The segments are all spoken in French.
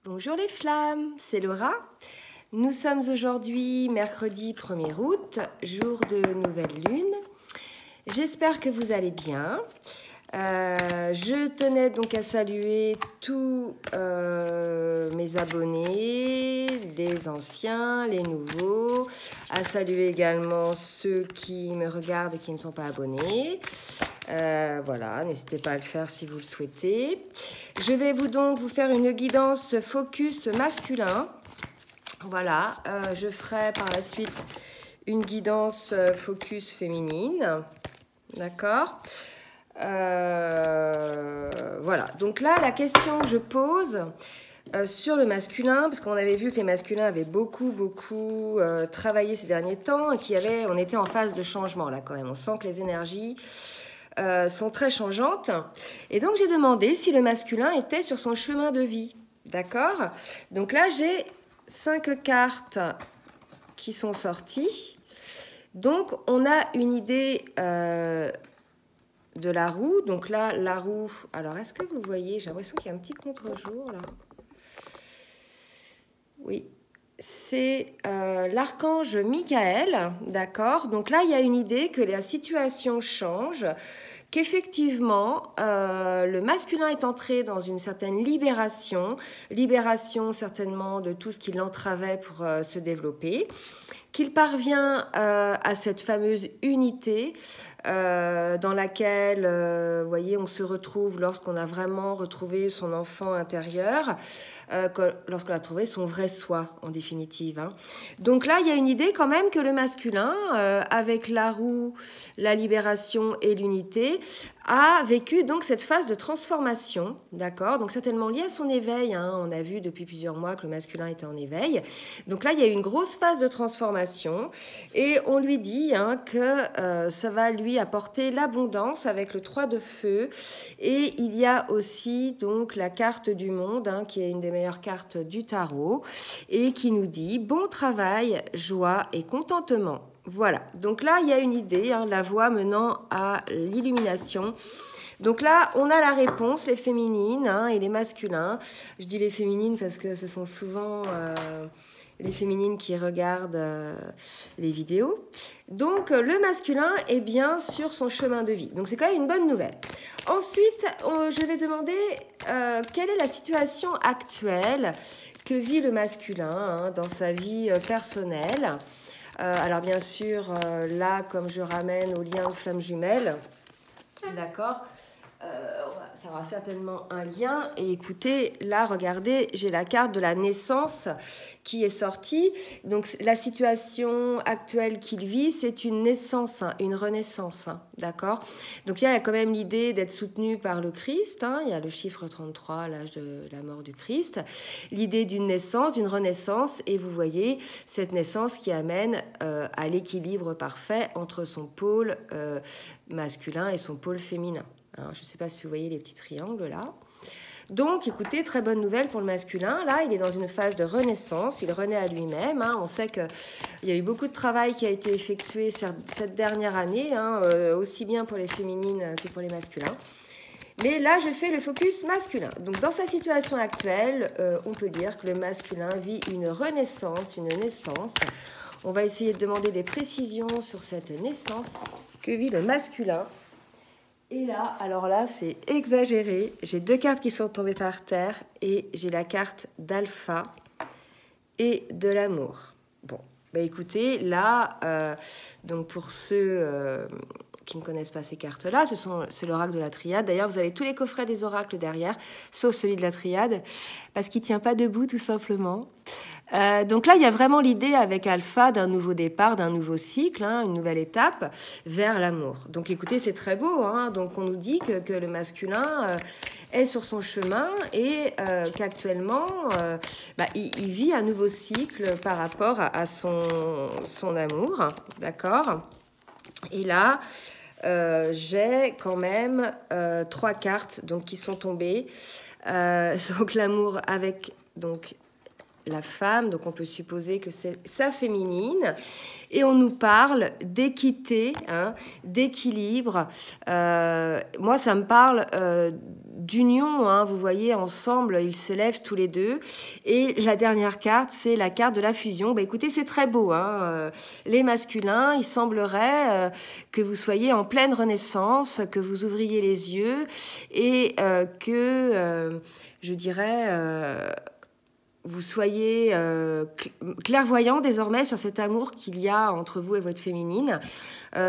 Bonjour les flammes, c'est Laura. Nous sommes aujourd'hui mercredi 1er août, jour de nouvelle lune. J'espère que vous allez bien. Je tenais donc à saluer tous mes abonnés, les anciens, les nouveaux, à saluer également ceux qui me regardent et qui ne sont pas abonnés. Voilà, n'hésitez pas à le faire si vous le souhaitez. Je vais vous faire une guidance focus masculin. Voilà, je ferai par la suite une guidance focus féminine. D'accord ? Voilà, donc là, la question que je pose sur le masculin, parce qu'on avait vu que les masculins avaient beaucoup travaillé ces derniers temps et on était en phase de changement là quand même. On sent que les énergies sont très changeantes. Et donc, j'ai demandé si le masculin était sur son chemin de vie. D'accord ? Donc là, j'ai 5 cartes qui sont sorties. Donc, on a une idée de la roue. Donc là, la roue... Alors, est-ce que vous voyez? J'ai l'impression qu'il y a un petit contre-jour, là. Oui. C'est l'archange Michael, d'accord? Donc là, il y a une idée que la situation change, qu'effectivement, le masculin est entré dans une certaine libération certainement de tout ce qui l'entravait pour se développer, qu'il parvient à cette fameuse unité dans laquelle, vous voyez, on se retrouve lorsqu'on a vraiment retrouvé son enfant intérieur, lorsqu'on a trouvé son vrai soi, en définitive. Hein. Donc là, il y a une idée quand même que le masculin, avec la roue, la libération et l'unité, a vécu donc cette phase de transformation, d'accord? Donc certainement lié à son éveil. Hein. On a vu depuis plusieurs mois que le masculin était en éveil. Donc là, il y a eu une grosse phase de transformation et on lui dit que ça va lui apporter l'abondance avec le 3 de feu. Et il y a aussi donc la carte du monde, qui est une des meilleures cartes du tarot et qui nous dit bon travail, joie et contentement. Voilà, donc là, il y a une idée, la voie menant à l'illumination. Donc là, on a la réponse, les féminines et les masculins. Je dis les féminines parce que ce sont souvent les féminines qui regardent les vidéos. Donc, le masculin est bien sur son chemin de vie. Donc, c'est quand même une bonne nouvelle. Ensuite, je vais demander quelle est la situation actuelle que vit le masculin dans sa vie personnelle. Alors bien sûr, là, comme je ramène au lien de flammes jumelles, d'accord, ça aura certainement un lien. Et écoutez, là, regardez, j'ai la carte de la naissance qui est sortie. Donc, la situation actuelle qu'il vit, c'est une naissance, une renaissance, d'accord. Donc, il y a quand même l'idée d'être soutenu par le Christ. Il y a le chiffre 33, l'âge de la mort du Christ. L'idée d'une naissance, d'une renaissance. Et vous voyez, cette naissance qui amène à l'équilibre parfait entre son pôle masculin et son pôle féminin. Alors, je ne sais pas si vous voyez les petits triangles là. Donc, écoutez, très bonne nouvelle pour le masculin. Là, il est dans une phase de renaissance. Il renaît à lui-même. On sait qu'il y a eu beaucoup de travail qui a été effectué cette dernière année, aussi bien pour les féminines que pour les masculins. Mais là, je fais le focus masculin. Donc, dans sa situation actuelle, on peut dire que le masculin vit une renaissance, une naissance. On va essayer de demander des précisions sur cette naissance que vit le masculin. Et là, alors là, c'est exagéré. J'ai 2 cartes qui sont tombées par terre et j'ai la carte d'Alpha et de l'amour. Bon, bah écoutez, là, donc pour ceux qui ne connaissent pas ces cartes-là, c'est l'oracle de la triade. D'ailleurs, vous avez tous les coffrets des oracles derrière, sauf celui de la triade, parce qu'il ne tient pas debout, tout simplement. Donc là, il y a vraiment l'idée avec Alpha d'un nouveau départ, d'un nouveau cycle, une nouvelle étape vers l'amour. Donc écoutez, c'est très beau. Donc on nous dit que le masculin est sur son chemin et qu'actuellement, il vit un nouveau cycle par rapport à son amour. D'accord ? Et là, j'ai quand même 3 cartes donc, qui sont tombées. Donc l'amour avec... donc la femme, donc on peut supposer que c'est sa féminine, et on nous parle d'équité, d'équilibre. Moi, ça me parle d'union, hein, vous voyez, ensemble, ils s'élèvent tous les deux. Et la dernière carte, c'est la carte de la fusion. Bah, écoutez, c'est très beau, hein, les masculins, il semblerait que vous soyez en pleine renaissance, que vous ouvriez les yeux et je dirais, vous soyez clairvoyant désormais sur cet amour qu'il y a entre vous et votre féminine,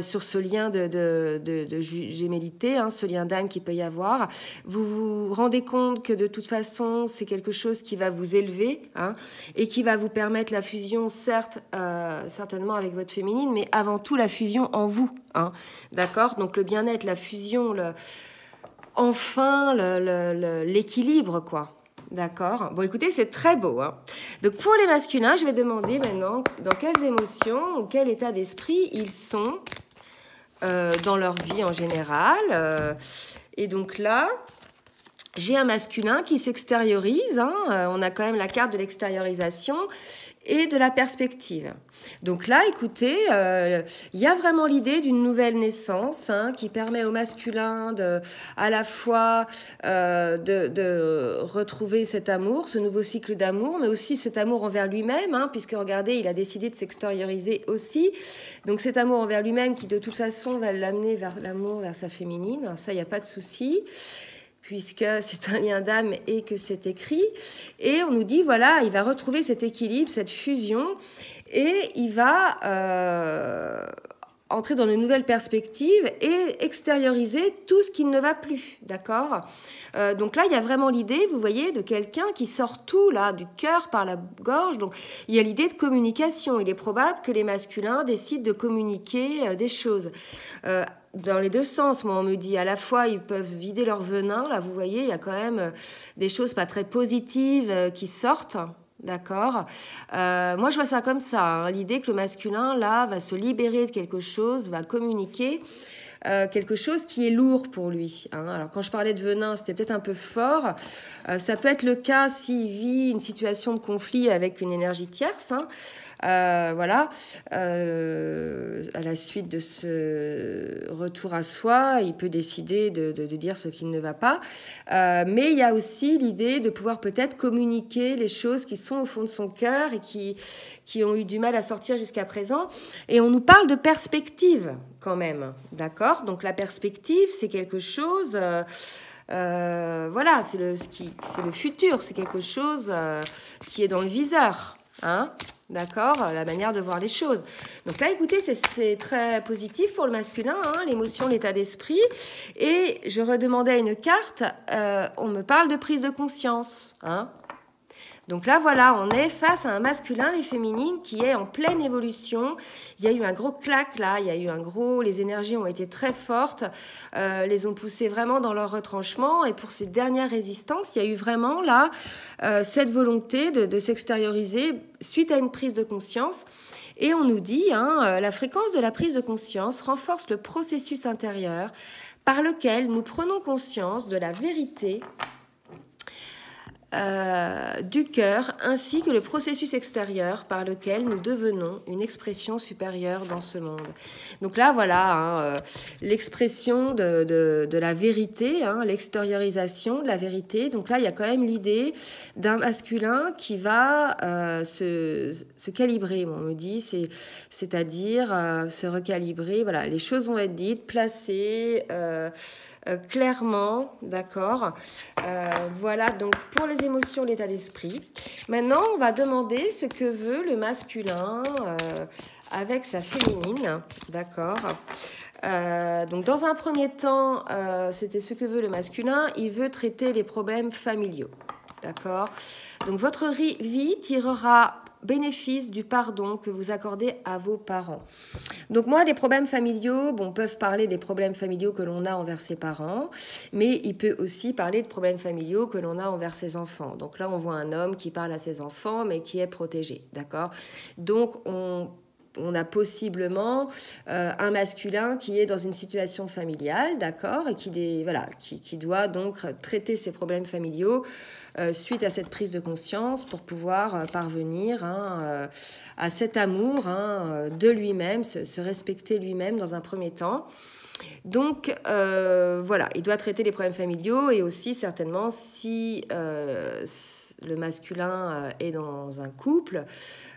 sur ce lien de gémellité, hein, ce lien d'âme qu'il peut y avoir. Vous vous rendez compte que de toute façon, c'est quelque chose qui va vous élever, hein, et qui va vous permettre la fusion, certes, certainement avec votre féminine, mais avant tout la fusion en vous. Hein, d'accord? Donc le bien-être, la fusion, enfin l'équilibre, quoi. D'accord. Bon, écoutez, c'est très beau. Hein. Donc, pour les masculins, je vais demander maintenant dans quelles émotions ou quel état d'esprit ils sont dans leur vie en général. Et donc là, j'ai un masculin qui s'extériorise. Hein. On a quand même la carte de l'extériorisation et de la perspective. Donc là, écoutez, il y a vraiment l'idée d'une nouvelle naissance, hein, qui permet au masculin à la fois de retrouver cet amour, ce nouveau cycle d'amour, mais aussi cet amour envers lui-même, hein, puisque regardez, il a décidé de s'extérioriser aussi. Donc cet amour envers lui-même qui de toute façon va l'amener vers l'amour, vers sa féminine, ça, il n'y a pas de souci, puisque c'est un lien d'âme et que c'est écrit. Et on nous dit, voilà, il va retrouver cet équilibre, cette fusion, et il va entrer dans de nouvelles perspectives et extérioriser tout ce qui ne va plus, d'accord? Donc là, il y a vraiment l'idée, vous voyez, de quelqu'un qui sort tout, là, du cœur par la gorge. Donc, il y a l'idée de communication. Il est probable que les masculins décident de communiquer des choses. Dans les deux sens, moi on me dit à la fois ils peuvent vider leur venin, là vous voyez il y a quand même des choses pas très positives qui sortent, d'accord. Moi je vois ça comme ça, hein, l'idée que le masculin là va se libérer de quelque chose, va communiquer quelque chose qui est lourd pour lui, hein. Alors quand je parlais de venin, c'était peut-être un peu fort, ça peut être le cas s'il vit une situation de conflit avec une énergie tierce, hein. Voilà, à la suite de ce retour à soi, il peut décider de dire ce qui ne va pas. Mais il y a aussi l'idée de pouvoir peut-être communiquer les choses qui sont au fond de son cœur et qui ont eu du mal à sortir jusqu'à présent. Et on nous parle de perspective quand même, d'accord? Donc la perspective, c'est quelque chose... voilà, c'est le futur, c'est quelque chose qui est dans le viseur. Hein, d'accord, la manière de voir les choses. Donc là, écoutez, c'est très positif pour le masculin, hein, l'émotion, l'état d'esprit. Et je redemandais une carte, on me parle de prise de conscience. Hein. Donc là, voilà, on est face à un masculin, les féminines, qui est en pleine évolution. Il y a eu un gros clac là, les énergies ont été très fortes, les ont poussées vraiment dans leur retranchement. Et pour ces dernières résistances, il y a eu vraiment là cette volonté de s'extérioriser suite à une prise de conscience. Et on nous dit, hein, la fréquence de la prise de conscience renforce le processus intérieur par lequel nous prenons conscience de la vérité du cœur, ainsi que le processus extérieur par lequel nous devenons une expression supérieure dans ce monde. Donc là, voilà, hein, l'expression de la vérité, hein, l'extériorisation de la vérité. Donc là, il y a quand même l'idée d'un masculin qui va se calibrer, on me dit, c'est-à-dire se recalibrer. Voilà, les choses vont être dites, placées, clairement, d'accord. Voilà, donc pour les émotions, l'état d'esprit. Maintenant, on va demander ce que veut le masculin avec sa féminine, d'accord. Donc dans un premier temps, c'était ce que veut le masculin. Il veut traiter les problèmes familiaux, d'accord. Donc votre vie tirera bénéfice du pardon que vous accordez à vos parents. Donc moi, les problèmes familiaux, peuvent parler des problèmes familiaux que l'on a envers ses parents, mais il peut aussi parler de problèmes familiaux que l'on a envers ses enfants. Donc là, on voit un homme qui parle à ses enfants, mais qui est protégé, d'accord. Donc on a possiblement un masculin qui est dans une situation familiale, d'accord, et qui doit donc traiter ses problèmes familiaux suite à cette prise de conscience pour pouvoir parvenir à cet amour de lui-même, se respecter lui-même dans un premier temps. Donc, voilà, il doit traiter les problèmes familiaux et aussi certainement si le masculin est dans un couple.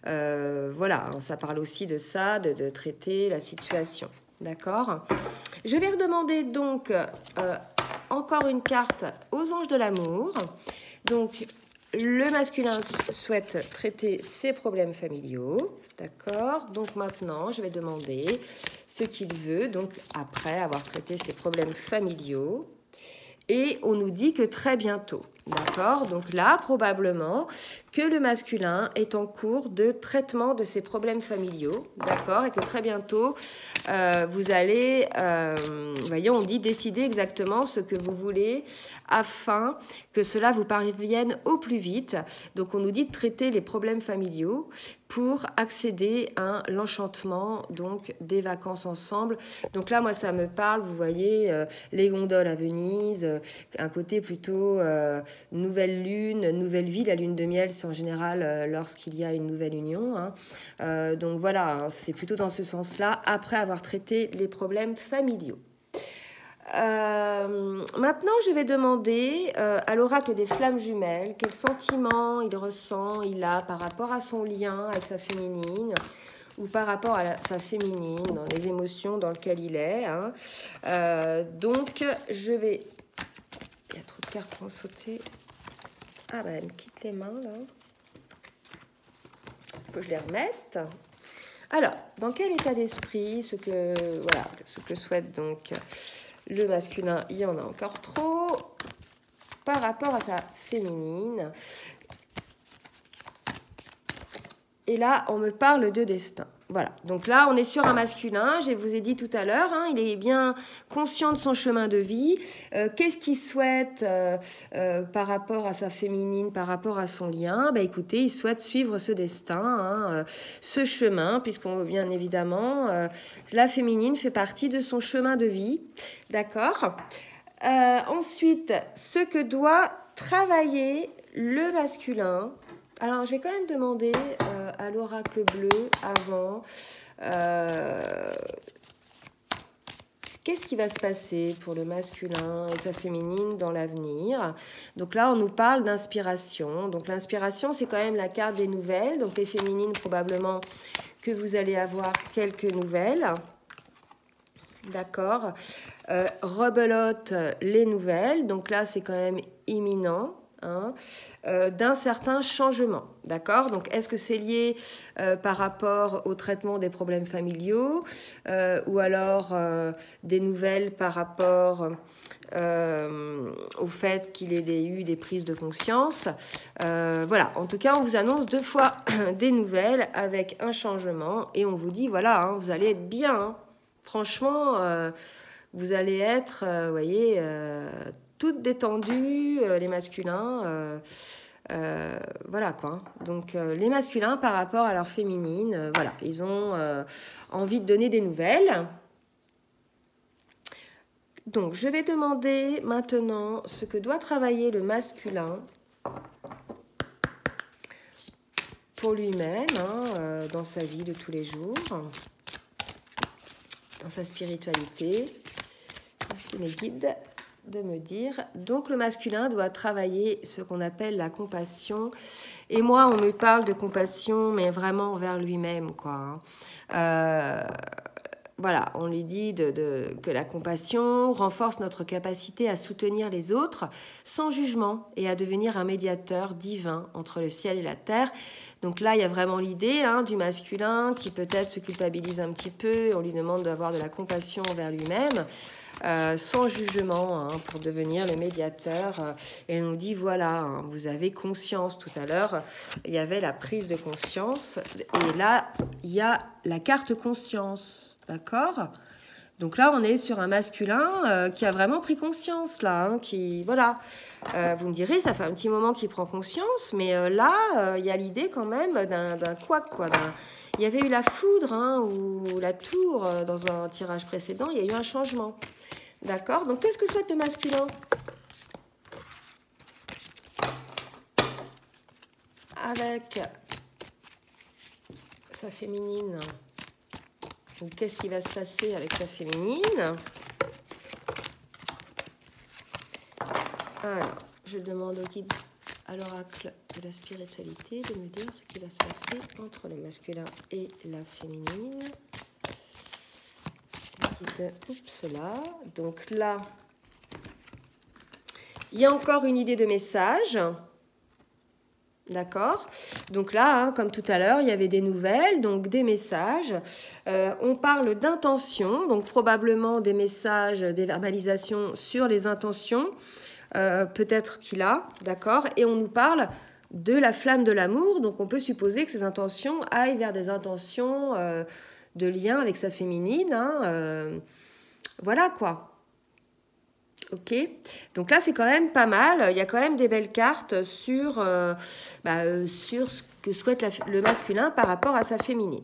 Voilà, hein, ça parle aussi de ça, de traiter la situation. D'accord? Je vais redemander donc encore une carte aux anges de l'amour. Donc, le masculin souhaite traiter ses problèmes familiaux. D'accord? Donc maintenant, je vais demander ce qu'il veut, donc après avoir traité ses problèmes familiaux. Et on nous dit que très bientôt. D'accord? Donc là, probablement que le masculin est en cours de traitement de ses problèmes familiaux. D'accord? Et que très bientôt, vous allez, voyez, on dit décider exactement ce que vous voulez afin que cela vous parvienne au plus vite. Donc on nous dit de traiter les problèmes familiaux pour accéder à l'enchantement donc des vacances ensemble. Donc là, moi, ça me parle, vous voyez, les gondoles à Venise, un côté plutôt nouvelle lune, nouvelle vie. La lune de miel, c'est en général lorsqu'il y a une nouvelle union. Hein. Donc voilà, hein, c'est plutôt dans ce sens-là, après avoir traité les problèmes familiaux. Maintenant, je vais demander à l'oracle des flammes jumelles quel sentiment il ressent, il a par rapport à son lien avec sa féminine ou par rapport à sa féminine, dans les émotions dans lesquelles il est. Hein. Donc, je vais... Il y a trop de cartes pour sauter. Ah, bah, elle me quitte les mains, là. Il faut que je les remette. Alors, dans quel état d'esprit ce que souhaite donc... Le masculin, il y en a encore trop. Par rapport à sa féminine. Et là, on me parle de destin. Voilà. Donc là, on est sur un masculin. Je vous ai dit tout à l'heure, hein, il est bien conscient de son chemin de vie. Qu'est-ce qu'il souhaite par rapport à sa féminine, par rapport à son lien? Bah, écoutez, il souhaite suivre ce destin, hein, ce chemin, puisqu'on bien évidemment, la féminine fait partie de son chemin de vie. D'accord? Ensuite, ce que doit travailler le masculin. Alors, je vais quand même demander à l'oracle bleu avant qu'est-ce qui va se passer pour le masculin et sa féminine dans l'avenir. Donc là, on nous parle d'inspiration. Donc l'inspiration, c'est quand même la carte des nouvelles. Donc les féminines, probablement que vous allez avoir quelques nouvelles. D'accord. Rebelote les nouvelles. Donc là, c'est quand même imminent. Hein, d'un certain changement, d'accord? Donc, est-ce que c'est lié par rapport au traitement des problèmes familiaux ou alors des nouvelles par rapport au fait qu'il ait eu des prises de conscience? Voilà, en tout cas, on vous annonce 2 fois des nouvelles avec un changement et on vous dit, voilà, hein, vous allez être bien. Hein. Franchement, vous allez être, vous voyez... toutes détendues, les masculins, voilà quoi. Donc les masculins par rapport à leur féminine, voilà, ils ont envie de donner des nouvelles. Donc je vais demander maintenant ce que doit travailler le masculin pour lui-même, hein, dans sa vie de tous les jours, dans sa spiritualité. Merci mes guides de me dire. Donc le masculin doit travailler ce qu'on appelle la compassion. Et moi, on me parle de compassion, mais vraiment envers lui-même, quoi. Voilà, on lui dit que la compassion renforce notre capacité à soutenir les autres sans jugement et à devenir un médiateur divin entre le ciel et la terre. Donc là, il y a vraiment l'idée hein, du masculin qui peut-être se culpabilise un petit peu et on lui demande d'avoir de la compassion envers lui-même. Sans jugement hein, pour devenir le médiateur et on nous dit voilà hein, vous avez conscience tout à l'heure il y avait la prise de conscience et là il y a la carte conscience d'accord donc là on est sur un masculin qui a vraiment pris conscience là hein, qui voilà vous me direz ça fait un petit moment qu'il prend conscience mais là il y a l'idée quand même d'un couac quoi il y avait eu la foudre hein, ou la tour dans un tirage précédent il y a eu un changement. D'accord? Donc, qu'est-ce que souhaite le masculin? Avec sa féminine. Donc, qu'est-ce qui va se passer avec sa féminine? Alors, je demande au guide, à l'oracle de la spiritualité, de me dire ce qui va se passer entre le masculin et la féminine. Oups, là. Donc là, il y a encore une idée de message. D'accord. Donc là, hein, comme tout à l'heure, il y avait des nouvelles, donc des messages. On parle d'intention, donc probablement des messages, des verbalisations sur les intentions. Peut-être qu'il a, d'accord. Et on nous parle de la flamme de l'amour, donc on peut supposer que ces intentions aillent vers des intentions de lien avec sa féminine. Hein, voilà quoi. Ok, donc là c'est quand même pas mal, il y a quand même des belles cartes sur ce que souhaite le masculin par rapport à sa féminine.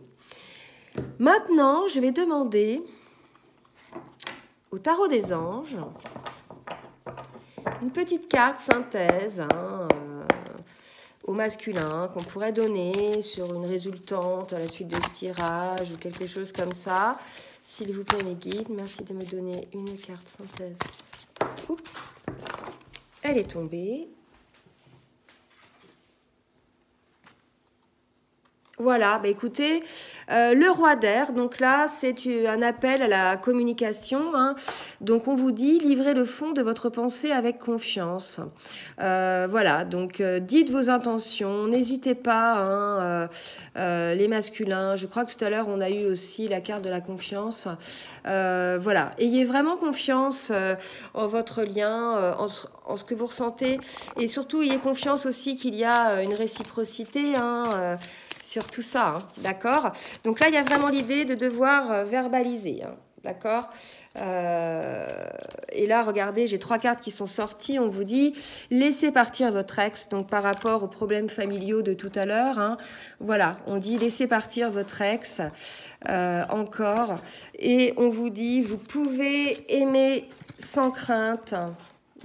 Maintenant, je vais demander au tarot des anges une petite carte synthèse au masculin qu'on pourrait donner sur une résultante à la suite de ce tirage ou quelque chose comme ça. S'il vous plaît mes guides, merci de me donner une carte synthèse. Oups, elle est tombée. Voilà, bah écoutez, le roi d'air, donc là, c'est un appel à la communication. Hein. Donc, on vous dit, livrez le fond de votre pensée avec confiance. Voilà, donc dites vos intentions, n'hésitez pas, hein, les masculins. Je crois que tout à l'heure, on a eu aussi la carte de la confiance. Voilà, ayez vraiment confiance en votre lien, en ce que vous ressentez. Et surtout, ayez confiance aussi qu'il y a une réciprocité, hein, sur tout ça, hein, d'accord? Donc là, il y a vraiment l'idée de devoir verbaliser, hein, d'accord? Et là, regardez, j'ai 3 cartes qui sont sorties. On vous dit, laissez partir votre ex. Donc, par rapport aux problèmes familiaux de tout à l'heure, hein, voilà, on dit, laissez partir votre ex encore. Et on vous dit, vous pouvez aimer sans crainte.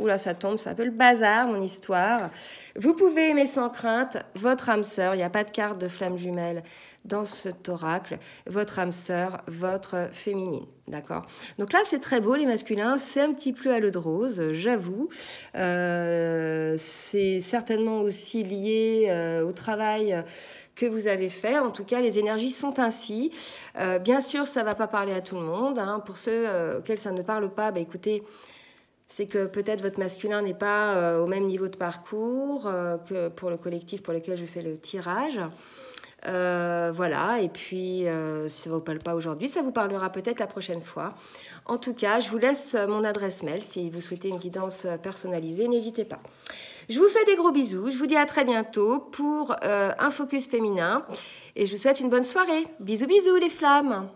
Oula, ça tombe, c'est un peu le bazar, mon histoire. Vous pouvez aimer sans crainte votre âme sœur. Il n'y a pas de carte de flamme jumelle dans cet oracle. Votre âme sœur, votre féminine. D'accord? Donc là, c'est très beau, les masculins. C'est un petit peu à l'eau de rose, j'avoue. C'est certainement aussi lié au travail que vous avez fait. En tout cas, les énergies sont ainsi. Bien sûr, ça ne va pas parler à tout le monde. Hein. Pour ceux auxquels ça ne parle pas, bah, écoutez, c'est que peut-être votre masculin n'est pas au même niveau de parcours que pour le collectif pour lequel je fais le tirage. Voilà, et puis si ça ne vous parle pas aujourd'hui, ça vous parlera peut-être la prochaine fois. En tout cas, je vous laisse mon adresse mail si vous souhaitez une guidance personnalisée, n'hésitez pas. Je vous fais des gros bisous, je vous dis à très bientôt pour un focus féminin et je vous souhaite une bonne soirée. Bisous bisous les flammes.